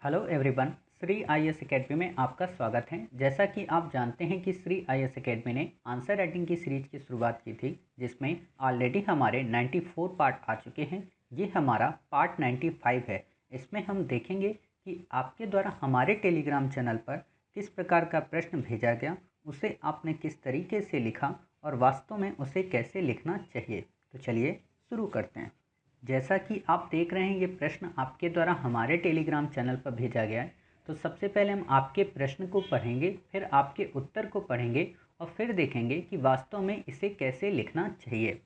Hello everyone, Shri IAS academy में आपका स्वागत है। जैसा कि आप जानते हैं कि श्री आईएएस एकेडमी ने आंसर राइटिंग की सीरीज की शुरुआत की थी, जिसमें ऑलरेडी हमारे 94 पार्ट आ चुके हैं। ये हमारा पार्ट 95 है। इसमें हम देखेंगे कि आपके द्वारा हमारे टेलीग्राम चैनल पर किस प्रकार का प्रश्न भेजा गया, उसे आपने किस तरीके से लिखा और वास्तव में उसे कैसे लिखना चाहिए। तो चलिए शुरू करते हैं। जैसा कि आप देख रहे हैं, ये प्रश्न आपके द्वारा हमारे टेलीग्राम चैनल पर भेजा गया है। तो सबसे पहले हम आपके प्रश्न को पढ़ेंगे, फिर आपके उत्तर को पढ़ेंगे और फिर देखेंगे कि वास्तव में इसे कैसे लिखना चाहिए।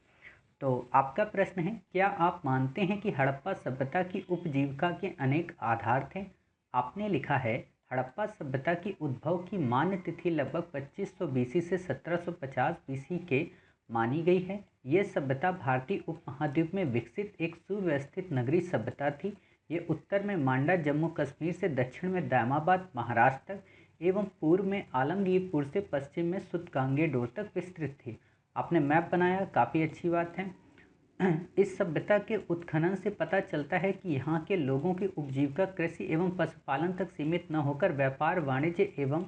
तो आपका प्रश्न है, क्या आप मानते हैं कि हड़प्पा सभ्यता की उपजीविका के अनेक आधार थे? आपने लिखा है, हड़प्पा सभ्यता की उद्भव की मान्य तिथि लगभग 2500 बीसी से 1750 बीसी के मानी गई है। ये सभ्यता भारतीय उपमहाद्वीप में विकसित एक सुव्यवस्थित नगरीय सभ्यता थी। ये उत्तर में मांडा जम्मू कश्मीर से दक्षिण में दामाबाद महाराष्ट्र तक एवं पूर्व में आलमगीरपुर से पश्चिम में सुतकांगेडोर तक विस्तृत थी। आपने मैप बनाया, काफ़ी अच्छी बात है। इस सभ्यता के उत्खनन से पता चलता है कि यहाँ के लोगों की उपजीविका कृषि एवं पशुपालन तक सीमित न होकर व्यापार, वाणिज्य एवं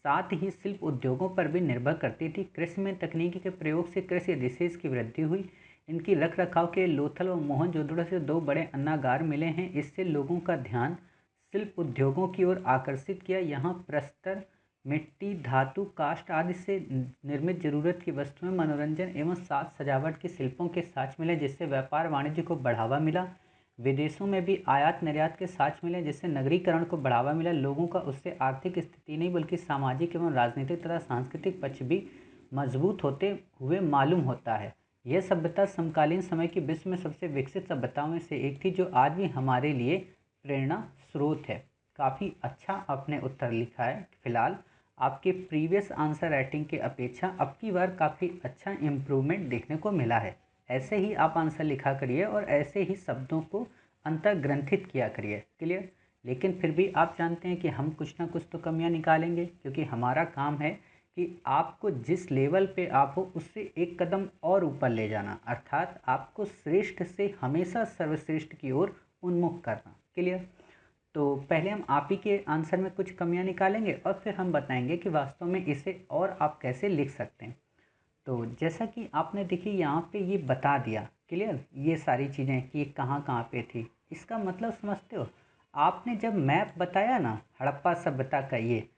साथ ही शिल्प उद्योगों पर भी निर्भर करती थी। कृषि में तकनीकी के प्रयोग से कृषि अधिशेष की वृद्धि हुई। इनकी रख रखाव के लोथल व मोहनजोदड़ो से दो बड़े अन्नागार मिले हैं। इससे लोगों का ध्यान शिल्प उद्योगों की ओर आकर्षित किया। यहाँ प्रस्तर, मिट्टी, धातु, काष्ठ आदि से निर्मित जरूरत की वस्तुएं, मनोरंजन एवं साज सजावट के शिल्पों के साक्ष मिले, जिससे व्यापार वाणिज्य को बढ़ावा मिला। विदेशों में भी आयात निर्यात के साक्ष मिले, जिससे नगरीकरण को बढ़ावा मिला। लोगों का उससे आर्थिक स्थिति नहीं बल्कि सामाजिक एवं राजनीतिक तथा सांस्कृतिक पक्ष भी मजबूत होते हुए मालूम होता है। यह सभ्यता समकालीन समय की विश्व में सबसे विकसित सभ्यताओं में से एक थी, जो आज भी हमारे लिए प्रेरणा स्रोत है। काफ़ी अच्छा आपने उत्तर लिखा है। फिलहाल आपके प्रीवियस आंसर राइटिंग के अपेक्षा अब की बार काफ़ी अच्छा इम्प्रूवमेंट देखने को मिला है। ऐसे ही आप आंसर लिखा करिए और ऐसे ही शब्दों को अंतर्ग्रंथित किया करिए। क्लियर? लेकिन फिर भी आप जानते हैं कि हम कुछ ना कुछ तो कमियां निकालेंगे, क्योंकि हमारा काम है कि आपको जिस लेवल पे आप हो उससे एक कदम और ऊपर ले जाना, अर्थात आपको श्रेष्ठ से हमेशा सर्वश्रेष्ठ की ओर उन्मुख करना। क्लियर? तो पहले हम आप ही के आंसर में कुछ कमियां निकालेंगे और फिर हम बताएंगे कि वास्तव में इसे और आप कैसे लिख सकते हैं। तो जैसा कि आपने देखिए यहाँ पे ये बता दिया, क्लियर, ये सारी चीज़ें कि ये कहाँ कहाँ पे थी। इसका मतलब समझते हो? आपने जब मैप बताया ना हड़प्पा सभ्यता का, ये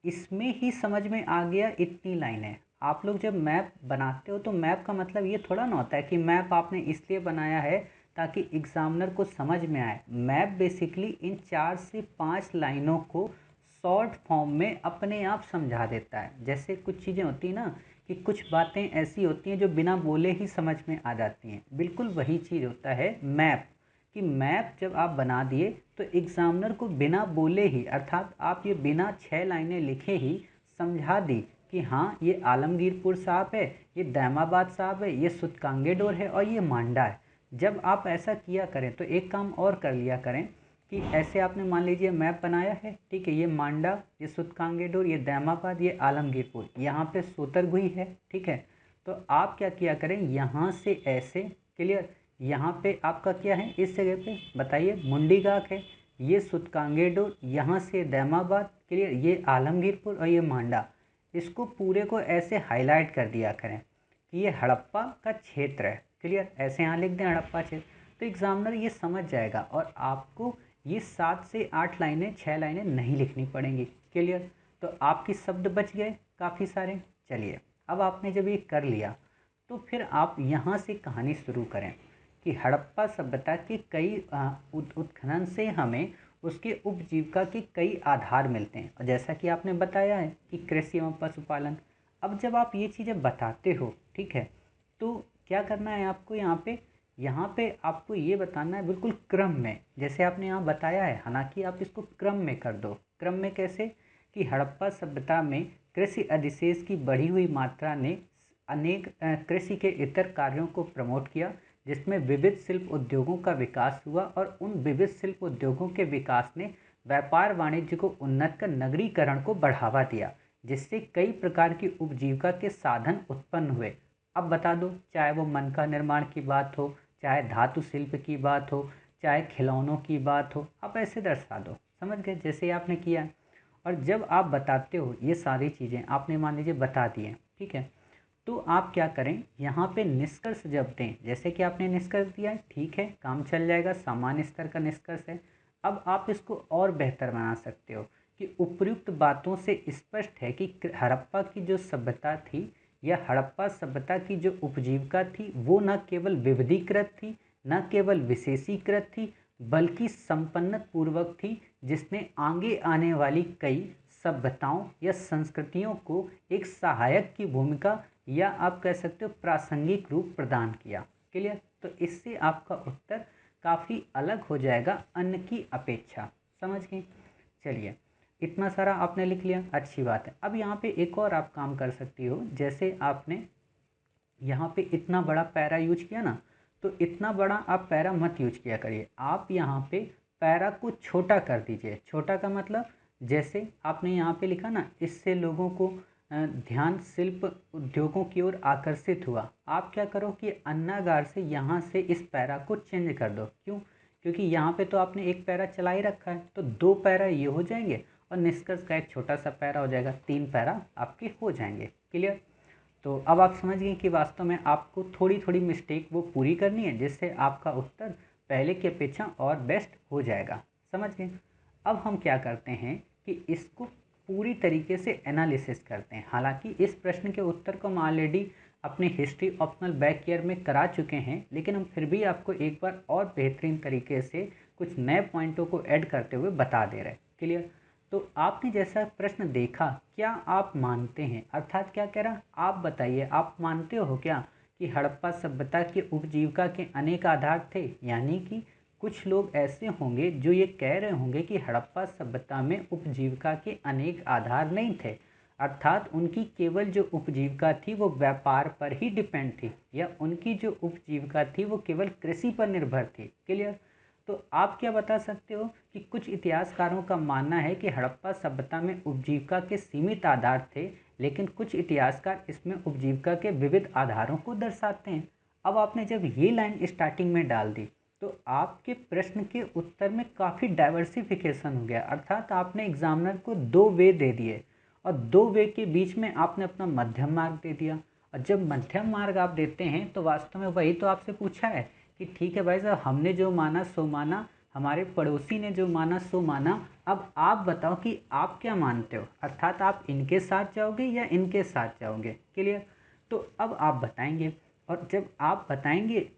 इसमें ही समझ में आ गया इतनी लाइनें। आप लोग जब मैप बनाते हो तो मैप का मतलब ये थोड़ा ना होता है कि मैप आपने इसलिए बनाया है ताकि एग्जामिनर को समझ में आए। मैप बेसिकली इन 4 से 5 लाइनों को शॉर्ट फॉर्म में अपने आप समझा देता है। जैसे कुछ चीज़ें होती हैं ना, कि कुछ बातें ऐसी होती हैं जो बिना बोले ही समझ में आ जाती हैं, बिल्कुल वही चीज़ होता है मैप। कि मैप जब आप बना दिए तो एग्जामिनर को बिना बोले ही, अर्थात आप ये बिना 6 लाइनें लिखे ही समझा दी कि हाँ ये आलमगीरपुर साहब है, ये दामाबाद साहब है, ये सुतकांगेडोर है और ये मांडा है। जब आप ऐसा किया करें तो एक काम और कर लिया करें कि ऐसे आपने मान लीजिए मैप बनाया है, ठीक है, ये मांडा, ये सुतकांगेडोर, ये दामाबाद, ये आलमगीरपुर, यहाँ पे सोतरगुई है, ठीक है। तो आप क्या किया करें, यहाँ से ऐसे, क्लियर, यहाँ पे आपका क्या है, इस जगह पे बताइए मुंडी गाक है, ये सुतकांगेडोर, यहाँ से दामाबाद, क्लियर, ये आलमगीरपुर और ये मांडा। इसको पूरे को ऐसे हाईलाइट कर दिया करें कि ये हड़प्पा का क्षेत्र है। क्लियर? ऐसे यहाँ लिख दें हड़प्पा क्षेत्र, तो एग्जामिनर ये समझ जाएगा और आपको ये 7 से 8 लाइनें, 6 लाइनें नहीं लिखनी पड़ेंगी। क्लियर? तो आपके शब्द बच गए काफ़ी सारे। चलिए, अब आपने जब ये कर लिया तो फिर आप यहाँ से कहानी शुरू करें कि हड़प्पा सभ्यता के कई उत्खनन से हमें उसके उपजीविका के कई आधार मिलते हैं, और जैसा कि आपने बताया है कि कृषि एवं पशुपालन। अब जब आप ये चीज़ें बताते हो, ठीक है, तो क्या करना है आपको, यहाँ पे आपको ये बताना है बिल्कुल क्रम में, जैसे आपने यहाँ बताया है। हालांकि आप इसको क्रम में कर दो। क्रम में कैसे? कि हड़प्पा सभ्यता में कृषि अधिशेष की बढ़ी हुई मात्रा ने अनेक कृषि के इतर कार्यों को प्रमोट किया, जिसमें विविध शिल्प उद्योगों का विकास हुआ, और उन विविध शिल्प उद्योगों के विकास ने व्यापार वाणिज्य को उन्नत कर नगरीकरण को बढ़ावा दिया, जिससे कई प्रकार की उपजीविका के साधन उत्पन्न हुए। अब बता दो, चाहे वो मन का निर्माण की बात हो, चाहे धातु शिल्प की बात हो, चाहे खिलौनों की बात हो, आप ऐसे दर्शा दो, समझ गए, जैसे आपने किया। और जब आप बताते हो ये सारी चीज़ें आपने मान लीजिए बता दी हैं, ठीक है, तो आप क्या करें, यहाँ पे निष्कर्ष जब दें, जैसे कि आपने निष्कर्ष दिया है, ठीक है, काम चल जाएगा, सामान्य स्तर का निष्कर्ष है। अब आप इसको और बेहतर बना सकते हो कि उपर्युक्त बातों से स्पष्ट है कि हड़प्पा की जो सभ्यता थी या हड़प्पा सभ्यता की जो उपजीविका थी वो न केवल विविधीकृत थी, न केवल विशेषीकृत थी, बल्कि संपन्नत पूर्वक थी, जिसने आगे आने वाली कई सभ्यताओं या संस्कृतियों को एक सहायक की भूमिका या आप कह सकते हो प्रासंगिक रूप प्रदान किया। क्लियर? तो इससे आपका उत्तर काफ़ी अलग हो जाएगा अन्य की अपेक्षा। समझ गए? चलिए, इतना सारा आपने लिख लिया, अच्छी बात है। अब यहाँ पे एक और आप काम कर सकती हो, जैसे आपने यहाँ पे इतना बड़ा पैरा यूज किया ना, तो इतना बड़ा आप पैरा मत यूज किया करिए, आप यहाँ पे पैरा को छोटा कर दीजिए। छोटा का मतलब जैसे आपने यहाँ पे लिखा ना, इससे लोगों को ध्यान शिल्प उद्योगों की ओर आकर्षित हुआ। आप क्या करो कि अन्नागार से यहाँ से इस पैरा को चेंज कर दो। क्यों? क्योंकि यहाँ पे तो आपने एक पैरा चला ही रखा है, तो दो पैरा ये हो जाएंगे और निष्कर्ष का एक छोटा सा पैरा हो जाएगा, तीन पैरा आपके हो जाएंगे। क्लियर? तो अब आप समझ गए कि वास्तव में आपको थोड़ी थोड़ी मिस्टेक वो पूरी करनी है, जिससे आपका उत्तर पहले की अपेक्षा और बेस्ट हो जाएगा। समझ गए? अब हम क्या करते हैं कि इसको पूरी तरीके से एनालिसिस करते हैं। हालांकि इस प्रश्न के उत्तर को हम ऑलरेडी अपने हिस्ट्री ऑप्शनल बैक ईयर में करा चुके हैं, लेकिन हम फिर भी आपको एक बार और बेहतरीन तरीके से कुछ नए पॉइंटों को ऐड करते हुए बता दे रहे हैं। क्लियर? तो आपने जैसा प्रश्न देखा, क्या आप मानते हैं, अर्थात क्या कह रहा, आप बताइए, आप मानते हो क्या कि हड़प्पा सभ्यता के उपजीविका के अनेक आधार थे? यानी कि कुछ लोग ऐसे होंगे जो ये कह रहे होंगे कि हड़प्पा सभ्यता में उपजीविका के अनेक आधार नहीं थे, अर्थात उनकी केवल जो उपजीविका थी वो व्यापार पर ही डिपेंड थी, या उनकी जो उपजीविका थी वो केवल कृषि पर निर्भर थी। क्लियर? तो आप क्या बता सकते हो कि कुछ इतिहासकारों का मानना है कि हड़प्पा सभ्यता में उपजीविका के सीमित आधार थे, लेकिन कुछ इतिहासकार इसमें उपजीविका के विविध आधारों को दर्शाते हैं। अब आपने जब ये लाइन स्टार्टिंग में डाल दी, तो आपके प्रश्न के उत्तर में काफ़ी डाइवर्सिफिकेशन हो गया, अर्थात आपने एग्जामिनर को दो वे दे दिए और दो वे के बीच में आपने अपना मध्यम मार्ग दे दिया। और जब मध्यम मार्ग आप देते हैं तो वास्तव में वही तो आपसे पूछा है कि ठीक है भाई साहब, हमने जो माना सो माना, हमारे पड़ोसी ने जो माना सो माना, अब आप बताओ कि आप क्या मानते हो, अर्थात आप इनके साथ जाओगे या इनके साथ जाओगे। क्लियर? तो अब आप बताएंगे, और जब आप बताएंगे,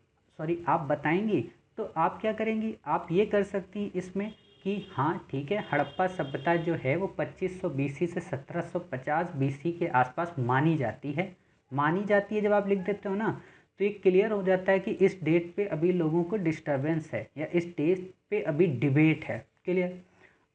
आप बताएंगी, तो आप क्या करेंगी, आप ये कर सकती हैं इसमें कि हाँ ठीक है, हड़प्पा सभ्यता जो है वो 2500 बीसी से 1750 बीसी के आसपास मानी जाती है। मानी जाती है जब आप लिख देते हो ना, तो ये क्लियर हो जाता है कि इस डेट पे अभी लोगों को डिस्टरबेंस है या इस डेट पे अभी डिबेट है। क्लियर?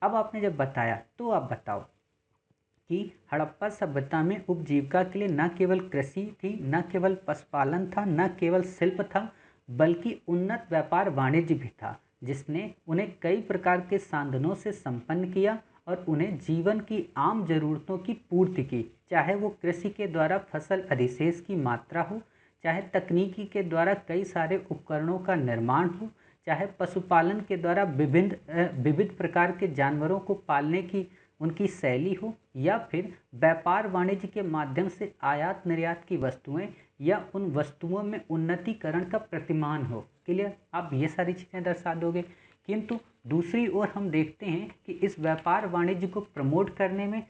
अब आपने जब बताया तो आप बताओ कि हड़प्पा सभ्यता में उपजीविका के लिए न केवल कृषि थी, न केवल पशुपालन था, न केवल शिल्प था, बल्कि उन्नत व्यापार वाणिज्य भी था, जिसने उन्हें कई प्रकार के साधनों से संपन्न किया और उन्हें जीवन की आम जरूरतों की पूर्ति की, चाहे वो कृषि के द्वारा फसल अधिशेष की मात्रा हो, चाहे तकनीकी के द्वारा कई सारे उपकरणों का निर्माण हो, चाहे पशुपालन के द्वारा विविध प्रकार के जानवरों को पालने की उनकी शैली हो, या फिर व्यापार वाणिज्य के माध्यम से आयात निर्यात की वस्तुएं या उन वस्तुओं में उन्नतीकरण का प्रतिमान हो। क्लियर? आप ये सारी चीज़ें दर्शा दोगे। किंतु दूसरी ओर हम देखते हैं कि इस व्यापार वाणिज्य को प्रमोट करने में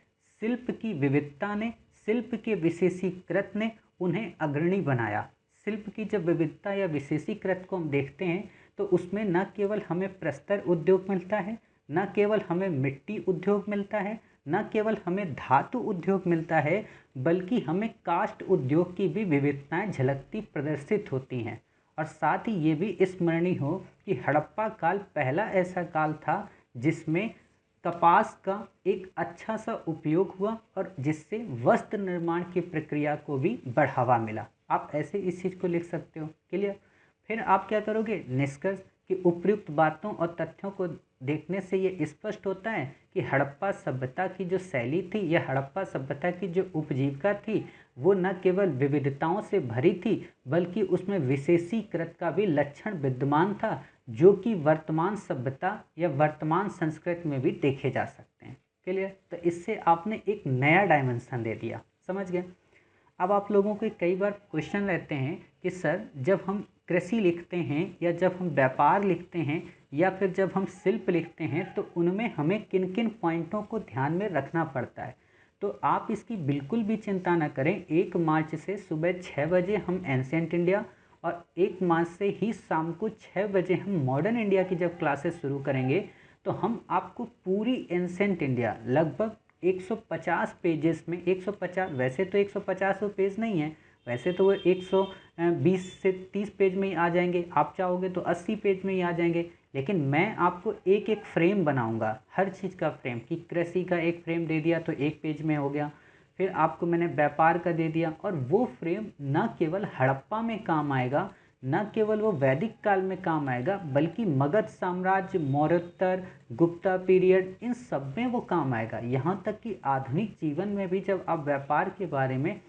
शिल्प की विविधता ने, शिल्प के विशेषीकृत ने उन्हें अग्रणी बनाया। शिल्प की जब विविधता या विशेषीकृत को हम देखते हैं तो उसमें न केवल हमें प्रस्तर उद्योग मिलता है, न केवल हमें मिट्टी उद्योग मिलता है, न केवल हमें धातु उद्योग मिलता है, बल्कि हमें काष्ठ उद्योग की भी विविधताएं झलकती प्रदर्शित होती हैं। और साथ ही ये भी स्मरणीय हो कि हड़प्पा काल पहला ऐसा काल था जिसमें कपास का एक अच्छा सा उपयोग हुआ और जिससे वस्त्र निर्माण की प्रक्रिया को भी बढ़ावा मिला। आप ऐसे इस चीज़ को लिख सकते हो। क्लियर? फिर आप क्या करोगे, निष्कर्ष कि उपयुक्त बातों और तथ्यों को देखने से ये स्पष्ट होता है कि हड़प्पा सभ्यता की जो शैली थी या हड़प्पा सभ्यता की जो उपजीविका थी वो न केवल विविधताओं से भरी थी, बल्कि उसमें विशेषीकृत का भी लक्षण विद्यमान था, जो कि वर्तमान सभ्यता या वर्तमान संस्कृति में भी देखे जा सकते हैं। क्लियर? तो इससे आपने एक नया डायमेंशन दे दिया, समझ गए। अब आप लोगों के कई बार क्वेश्चन रहते हैं कि सर जब हम कृषि लिखते हैं या जब हम व्यापार लिखते हैं या फिर जब हम शिल्प लिखते हैं तो उनमें हमें किन किन पॉइंटों को ध्यान में रखना पड़ता है। तो आप इसकी बिल्कुल भी चिंता न करें। 1 मार्च से सुबह 6 बजे हम एंशिएंट इंडिया और 1 मार्च से ही शाम को 6 बजे हम मॉडर्न इंडिया की जब क्लासेस शुरू करेंगे तो हम आपको पूरी एंशिएंट इंडिया लगभग 150 पेजेस में 150, वैसे तो 150 पेज नहीं है, वैसे तो वो 120 से 30 पेज में ही आ जाएंगे, आप चाहोगे तो 80 पेज में ही आ जाएंगे। लेकिन मैं आपको एक एक फ्रेम बनाऊंगा, हर चीज़ का फ्रेम, कि कृषि का एक फ्रेम दे दिया तो 1 पेज में हो गया, फिर आपको मैंने व्यापार का दे दिया, और वो फ्रेम न केवल हड़प्पा में काम आएगा, न केवल वो वैदिक काल में काम आएगा, बल्कि मगध साम्राज्य, मौर्योत्तर, गुप्ता पीरियड, इन सब में वो काम आएगा। यहाँ तक कि आधुनिक जीवन में भी जब आप व्यापार के बारे में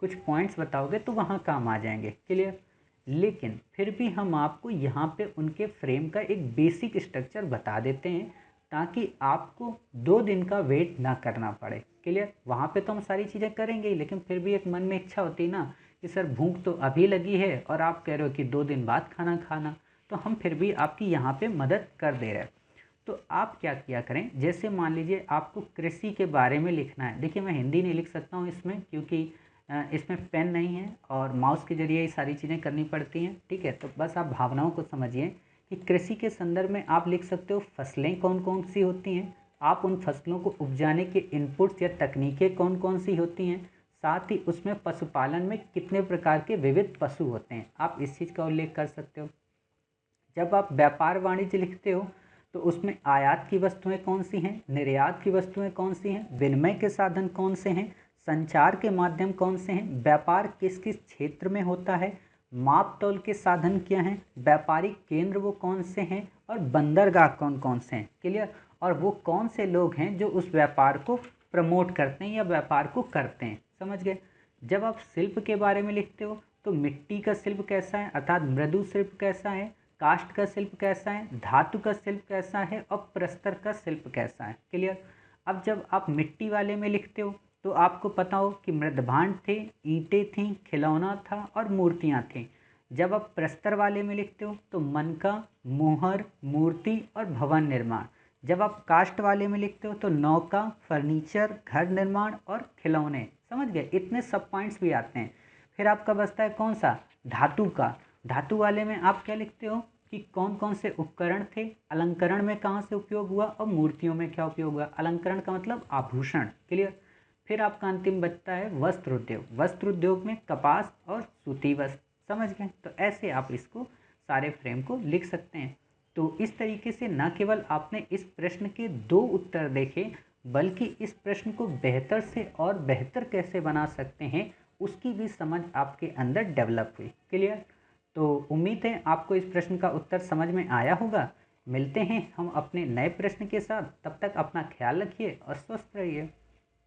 कुछ पॉइंट्स बताओगे तो वहाँ काम आ जाएंगे। क्लियर? लेकिन फिर भी हम आपको यहाँ पे उनके फ्रेम का एक बेसिक स्ट्रक्चर बता देते हैं ताकि आपको 2 दिन का वेट ना करना पड़े। क्लियर? वहाँ पे तो हम सारी चीज़ें करेंगे ही, लेकिन फिर भी एक मन में इच्छा होती है ना कि सर भूख तो अभी लगी है और आप कह रहे हो कि 2 दिन बाद खाना खाना, तो हम फिर भी आपकी यहाँ पे मदद कर दे रहे हैं। तो आप क्या किया करें, जैसे मान लीजिए आपको कृषि के बारे में लिखना है। देखिए मैं हिंदी नहीं लिख सकता हूँ इसमें, क्योंकि इसमें पेन नहीं है और माउस के जरिए ये सारी चीज़ें करनी पड़ती हैं। ठीक है, तो बस आप भावनाओं को समझिए कि कृषि के संदर्भ में आप लिख सकते हो फसलें कौन कौन सी होती हैं, आप उन फसलों को उपजाने के इनपुट्स या तकनीकें कौन कौन सी होती हैं, साथ ही उसमें पशुपालन में कितने प्रकार के विविध पशु होते हैं, आप इस चीज़ का उल्लेख कर सकते हो। जब आप व्यापार वाणिज्य लिखते हो तो उसमें आयात की वस्तुएं कौन सी हैं, निर्यात की वस्तुएं कौन सी हैं, विनिमय के साधन कौन से हैं, संचार के माध्यम कौन से हैं, व्यापार किस किस क्षेत्र में होता है, माप तौल के साधन क्या हैं, व्यापारिक केंद्र वो कौन से हैं, और बंदरगाह कौन कौन से हैं। क्लियर? और वो कौन से लोग हैं जो उस व्यापार को प्रमोट करते हैं या व्यापार को करते हैं। समझ गए? जब आप शिल्प के बारे में लिखते हो तो मिट्टी का शिल्प कैसा है, अर्थात मृदु शिल्प कैसा है, काष्ठ का शिल्प कैसा है, धातु का शिल्प कैसा है, और प्रस्तर का शिल्प कैसा है। क्लियर? अब जब आप मिट्टी वाले में लिखते हो तो आपको पता हो कि मृदभांड थे, ईंटें थीं, खिलौना था और मूर्तियाँ थीं। जब आप प्रस्तर वाले में लिखते हो तो मनका, मोहर, मूर्ति और भवन निर्माण। जब आप काष्ठ वाले में लिखते हो तो नौका, फर्नीचर, घर निर्माण और खिलौने। समझ गए? इतने सब पॉइंट्स भी आते हैं। फिर आपका बचता है कौन सा, धातु का। धातु वाले में आप क्या लिखते हो कि कौन कौन से उपकरण थे, अलंकरण में कहाँ से उपयोग हुआ और मूर्तियों में क्या उपयोग हुआ। अलंकरण का मतलब आभूषण। क्लियर? फिर आपका अंतिम बचता है वस्त्र उद्योग। वस्त्र उद्योग में कपास और सूती वस्त्र। समझ गए? तो ऐसे आप इसको सारे फ्रेम को लिख सकते हैं। तो इस तरीके से न केवल आपने इस प्रश्न के 2 उत्तर देखे, बल्कि इस प्रश्न को बेहतर से और बेहतर कैसे बना सकते हैं उसकी भी समझ आपके अंदर डेवलप हुई। क्लियर? तो उम्मीद है आपको इस प्रश्न का उत्तर समझ में आया होगा। मिलते हैं हम अपने नए प्रश्न के साथ, तब तक अपना ख्याल रखिए और स्वस्थ रहिए।